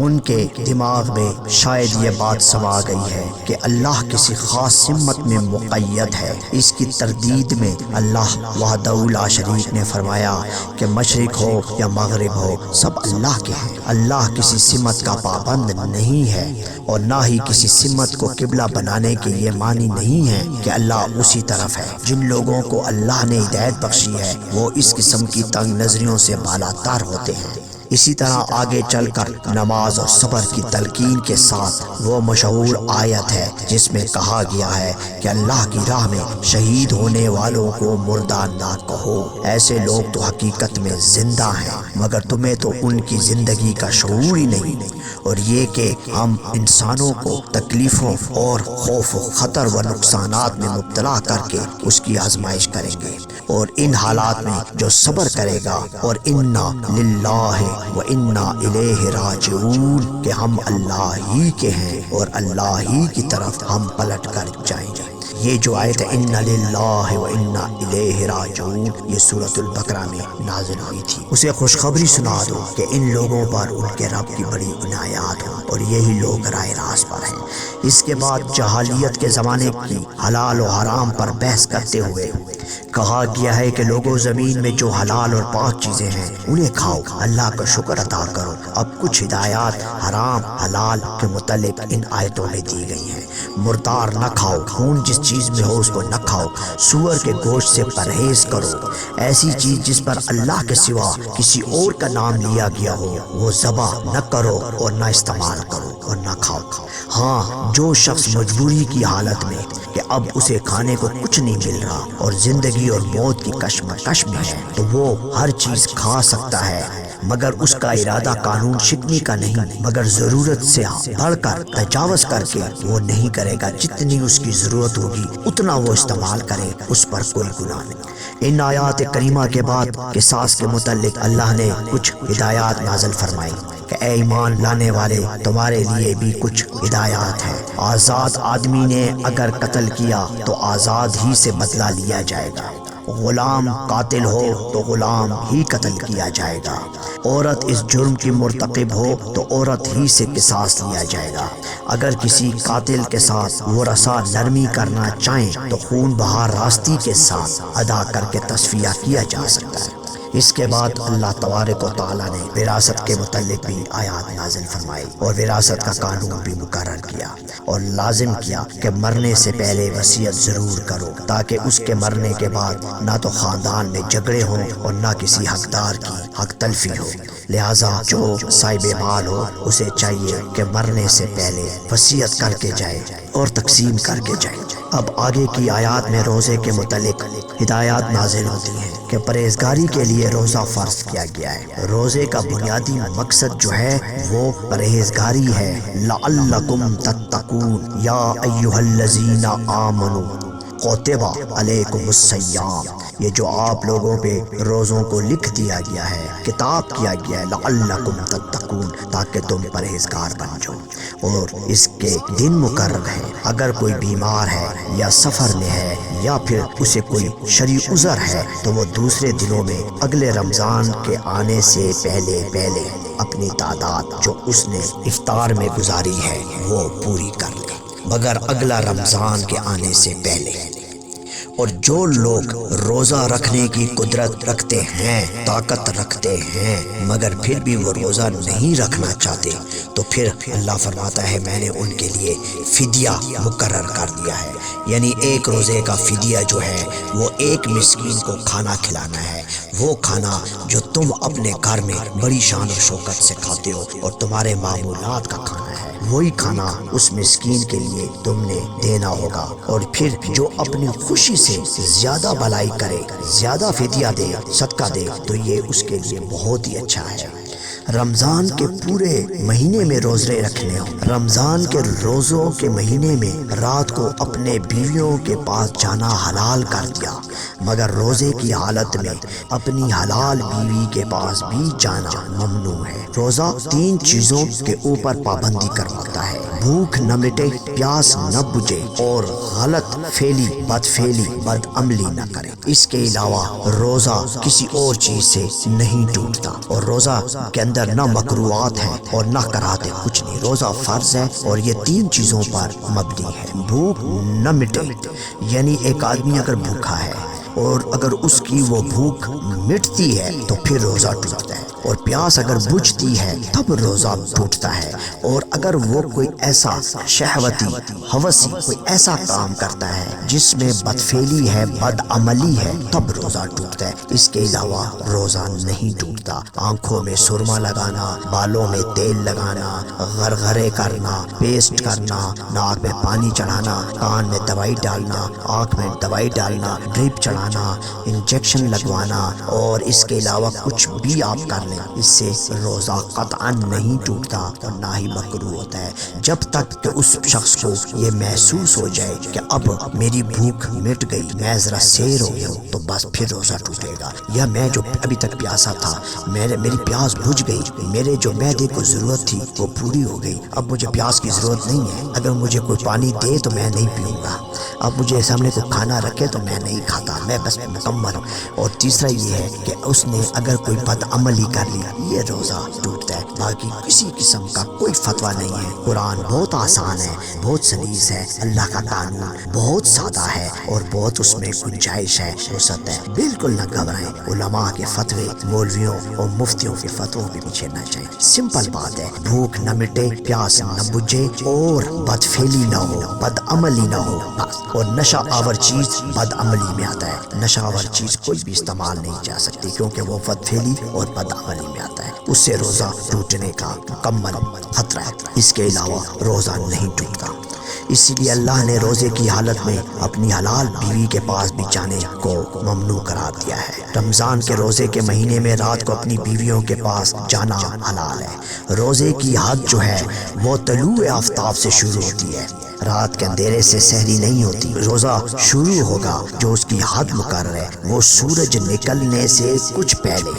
ان کے دماغ میں شاید یہ بات سما گئی ہے کہ اللہ کسی خاص سمت میں مقید ہے۔ اس کی تردید میں اللہ وحدہ لا شریک نے فرمایا کہ مشرق ہو یا مغرب ہو سب اللہ کے ہیں۔ اللہ کسی سمت کا پابند نہیں ہے اور نہ ہی کسی سمت کو قبلہ بنانے کے یہ معنی نہیں ہے کہ اللہ اسی طرف ہے۔ جن لوگوں کو اللہ نے ہدایت بخشی ہے وہ اس قسم کی تنگ نظریوں سے بالاتر ہوتے ہیں۔ اسی طرح آگے چل کر نماز اور صبر کی تلقین کے ساتھ وہ مشہور آیت ہے جس میں کہا گیا ہے کہ اللہ کی راہ میں شہید ہونے والوں کو مردہ نہ کہو، ایسے لوگ تو حقیقت میں زندہ ہیں مگر تمہیں تو ان کی زندگی کا شعور ہی نہیں۔ اور یہ کہ ہم انسانوں کو تکلیفوں اور خوف و خطر و نقصانات میں مبتلا کر کے اس کی آزمائش کریں گے، اور ان حالات میں جو صبر کرے گا اور انا للہ و انا الیہ راجعون کہ ہم اللہ ہی کے ہیں اور اللہ ہی کی طرف ہم پلٹ کر جائیں گے۔ یہ جو آیت ہے انا للہ و انا الیہ راجعون یہ سورۃ البقرہ میں نازل ہوئی تھی۔ اسے خوشخبری سنا دو کہ ان لوگوں پر ان کے رب کی بڑی عنایات ہوں اور یہی لوگ راہ راست پر ہیں۔ اس کے بعد جاہلیت کے زمانے کی حلال و حرام پر بحث کرتے ہوئے کہا گیا ہے کہ لوگوں زمین میں جو حلال اور پاک چیزیں ہیں انہیں کھاؤ، اللہ کا شکر ادا کرو۔ اب کچھ ہدایات حرام حلال کے متعلق ان آیتوں میں دی گئی ہیں۔ مردار نہ کھاؤ، خون جس چیز میں ہو اس کو نہ کھاؤ، سور کے گوشت سے پرہیز کرو، ایسی چیز جس پر اللہ کے سوا کسی اور کا نام لیا گیا ہو وہ ذبح نہ کرو اور نہ استعمال کرو اور نہ کھاؤ۔ ہاں، جو شخص مجبوری کی حالت میں کہ اب اسے کھانے کو کچھ نہیں مل رہا اور زندگی اور موت کی کشمکش میں ہے تو وہ ہر چیز کھا سکتا ہے، مگر اس کا ارادہ قانون شکنی کا نہیں مگر ضرورت سے بڑھ کر تجاوز کر کے وہ نہیں کرے گا۔ جتنی اس کی ضرورت ہوگی اتنا وہ استعمال کرے، اس پر کوئی گناہ نہیں۔ ان آیات کریمہ کے بعد قصاص کے متعلق اللہ نے کچھ ہدایات نازل فرمائی کہ اے ایمان لانے والے تمہارے لیے بھی کچھ ہدایات ہیں۔ آزاد آدمی نے اگر قتل کیا تو آزاد ہی سے بدلہ لیا جائے گا، غلام قاتل ہو تو غلام ہی قتل کیا جائے گا، عورت اس جرم کی مرتکب ہو تو عورت ہی سے قصاص لیا جائے گا۔ اگر کسی قاتل کے ساتھ ورثہ نرمی کرنا چاہیں تو خون بہا راستی کے ساتھ ادا کر کے تصفیہ کیا جا سکتا ہے۔ اس کے بعد اللہ تبارک و تعالیٰ نے وراثت کے متعلق بھی آیات نازل فرمائی اور وراثت کا قانون بھی مقرر کیا اور لازم کیا کہ مرنے سے پہلے وصیت ضرور کرو تاکہ اس کے مرنے کے بعد نہ تو خاندان میں جھگڑے ہوں اور نہ کسی حقدار کی حق تلفی ہو۔ لہٰذا جو صاحب مال ہو اسے چاہیے کہ مرنے سے پہلے وصیت کر کے جائے اور تقسیم کر کے جائے۔ اب آگے کی آیات میں روزے کے متعلق ہدایات نازل ہوتی ہیں کہ پرہیزگاری کے لیے روزہ فرض کیا گیا ہے۔ روزے کا بنیادی مقصد جو ہے وہ پرہیزگاری ہے۔ لعلکم تتقون یا ایھا الذین آمنوا کتب علیکم الصیام، یہ جو آپ لوگوں پہ روزوں کو لکھ دیا گیا ہے، کتاب کیا گیا ہے، لعلکم تتقون تاکہ تم پرہیزگار بن جاؤ، اور اس کے دن مقرر ہیں۔ اگر کوئی بیمار ہے یا سفر میں ہے یا پھر اسے کوئی شرعی عذر ہے تو وہ دوسرے دنوں میں اگلے رمضان کے آنے سے پہلے اپنی تعداد جو اس نے افطار میں گزاری ہے وہ پوری کر لے، مگر اگلا رمضان کے آنے سے پہلے۔ اور جو لوگ روزہ رکھنے کی قدرت رکھتے ہیں، طاقت رکھتے ہیں، مگر پھر بھی وہ روزہ نہیں رکھنا چاہتے تو پھر اللہ فرماتا ہے میں نے ان کے لیے فدیہ مقرر کر دیا ہے، یعنی ایک روزے کا فدیہ جو ہے وہ ایک مسکین کو کھانا کھلانا ہے، وہ کھانا جو تم اپنے گھر میں بڑی شان و شوکت سے کھاتے ہو اور تمہارے معمولات کا کھانا ہے، وہی کھانا اس مسکین کے لیے تم نے دینا ہوگا۔ اور پھر جو اپنی خوشی سے زیادہ بھلائی کرے، زیادہ فدیہ دے، صدقہ دے تو یہ اس کے لیے بہت ہی اچھا ہے۔ رمضان کے پورے مہینے میں روزے رکھنے ہوں، رمضان کے روزوں کے مہینے میں رات کو اپنے بیویوں کے پاس جانا حلال کر دیا، مگر روزے کی حالت میں اپنی حلال بیوی کے پاس بھی جانا ممنوع ہے۔ روزہ 3 چیزوں کے اوپر پابندی کرواتا ہے: بھوک نہ مٹے، پیاس نہ بجھے، اور غلط فعلی، بد فعلی، بد عملی نہ کرے۔ اس کے علاوہ روزہ کسی اور چیز سے نہیں ٹوٹتا، اور روزہ کے اندر نہ مکروہات ہیں اور نہ کراہتے، کچھ نہیں۔ روزہ فرض ہے اور یہ 3 چیزوں پر مبنی ہے۔ بھوک نہ مٹے یعنی ایک آدمی اگر بھوکا ہے اور اگر اس کی وہ بھوک مٹتی ہے تو پھر روزہ ٹوٹتا ہے، اور پیاس اگر بجھتی ہے تب روزہ ٹوٹتا ہے، اور اگر وہ کوئی ایسا شہوتی ہوسی کوئی ایسا کام کرتا ہے جس میں بدفعلی ہے، بد عملی ہے، تب روزہ ٹوٹتا ہے۔ اس کے علاوہ روزہ نہیں ٹوٹتا۔ آنکھوں میں سرما لگانا، بالوں میں تیل لگانا، غرغرے کرنا، پیسٹ کرنا، ناک میں پانی چڑھانا، کان میں دوائی ڈالنا، آنکھ میں دوائی ڈالنا، ڈرپ چڑھانا، انجیکشن لگوانا، اور اس کے علاوہ کچھ بھی آپ کر لیں، اس سے روزہ قطعا نہیں ٹوٹتا اور نہ ہی مکروہ ہوتا ہے، جب تک کہ اس شخص کو یہ محسوس ہو جائے کہ اب میری بھوک مٹ گئی، میں ذرا سیر ہو گیا ہوں، تو بس پھر روزہ ٹوٹے گا۔ یا میں جو ابھی تک پیاسا تھا، میری پیاس بجھ گئی، میرے جو معدے کو ضرورت تھی وہ پوری ہو گئی، اب مجھے پیاس کی ضرورت نہیں ہے، اگر مجھے کوئی پانی دے تو میں نہیں پیوں گا، اب مجھے سامنے کو کھانا رکھے تو میں نہیں کھاتا، میں بس مکمل ہوں۔ اور تیسرا یہ ہے کہ اس نے اگر کوئی بد عملی کر لیا، یہ روزہ ٹوٹتا ہے۔ باقی کسی قسم کا کوئی فتویٰ نہیں ہے۔ قرآن بہت آسان ہے، بہت سلیس ہے، اللہ کا قانون بہت سادہ ہے اور بہت اس میں گنجائش ہے، وسعت ہے۔ بالکل نہ گھبرائیں، علماء کے فتوے مولویوں اور مفتیوں کے فتووں کے پیچھے نہ جائیں۔ سمپل بات ہے، بھوک نہ مٹے، پیاس نہ بجھے، اور بدفعلی نہ ہو، بد عملی نہ ہو، بس۔ اور نشہ آور چیز بد عملی میں آتا ہے، نشہ آور چیز کوئی بھی استعمال نہیں جا سکتی کیونکہ وہ بدفعلی اور بد عملی میں آتا ہے، اس سے روزہ ٹوٹنے کا مکمل خطرہ ہے۔ اس کے علاوہ روزہ نہیں ٹوٹتا۔ اسی لیے اللہ نے روزے کی حالت میں اپنی حلال بیوی کے پاس بھی جانے کو ممنوع قرار دیا ہے۔ رمضان کے روزے کے مہینے میں رات کو اپنی بیویوں کے پاس جانا حلال ہے۔ روزے کی حد جو ہے وہ طلوع آفتاب سے شروع ہوتی ہے، رات کے اندھیرے سے سحری نہیں ہوتی۔ روزہ شروع ہوگا جو اس کی حد مقرر ہے وہ سورج نکلنے سے کچھ پہلے،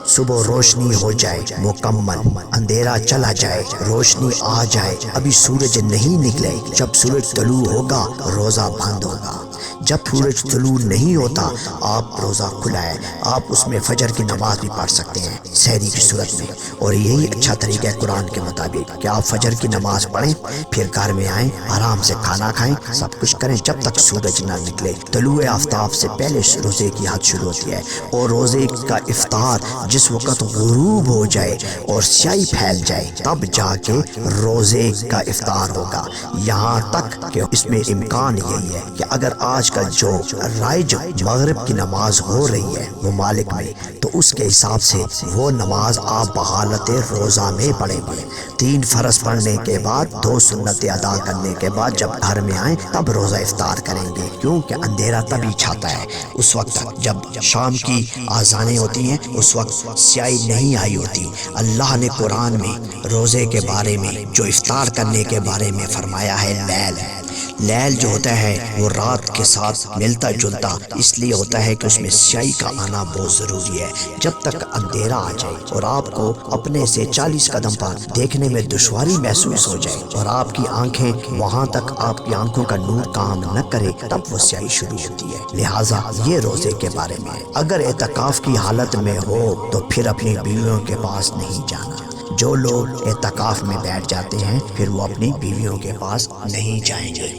صبح روشنی ہو جائے مکمل، اندھیرا چلا جائے، روشنی آ جائے، ابھی سورج نہیں نکلے، جب سورج طلوع ہوگا روزہ بند ہوگا۔ جب سورج طلوع نہیں ہوتا آپ روزہ کھلا ہے، آپ اس میں فجر کی نماز بھی پڑھ سکتے ہیں سحری کی صورت میں، اور یہی اچھا طریقہ ہے قرآن کے مطابق کہ آپ فجر کی نماز پڑھیں، پھر گھر میں آئیں، آرام سے کھانا کھائیں، سب کچھ کریں جب تک سورج نہ نکلے۔ طلوع آفتاب سے پہلے روزے کی حد شروع ہوتی ہے، اور روزے کا افطار جس وقت غروب ہو جائے اور سیاہی پھیل جائے تب جا کے روزے کا افطار ہوگا۔ یہاں تک کہ اس میں امکان یہی ہے کہ اگر آج کل جو رائج مغرب کی نماز ہو رہی ہے ممالک میں، تو اس کے حساب سے وہ نماز آپ بحالت روزہ میں پڑھیں گے۔ 3 فرض پڑھنے کے بعد 2 سنتیں ادا کرنے کے بعد جب گھر میں آئیں تب روزہ افطار کریں گے، کیونکہ اندھیرا تبھی چھاتا ہے اس وقت جب شام کی آذانیں ہوتی ہیں، اس وقت سیاہی نہیں آئی ہوتی۔ اللہ نے قرآن میں روزے کے بارے میں جو افطار کرنے کے بارے میں فرمایا ہے، لیل جو ہوتا ہے وہ رات کے ساتھ ملتا جلتا اس لیے ہوتا ہے کہ اس میں سیاہی کا آنا بہت ضروری ہے۔ جب تک اندھیرا آ جائے اور آپ کو اپنے سے 40 قدم پر دیکھنے میں دشواری محسوس ہو جائے اور آپ کی آنکھیں وہاں تک آپ کی آنکھوں کا نور کام نہ کرے، تب وہ سیاہی شروع ہوتی ہے۔ لہٰذا یہ روزے کے بارے میں اگر اعتکاف کی حالت میں ہو تو پھر اپنی بیویوں کے پاس نہیں جانا۔ جو لوگ اعتکاف میں بیٹھ جاتے ہیں پھر وہ اپنی بیویوں کے پاس نہیں جائیں گے۔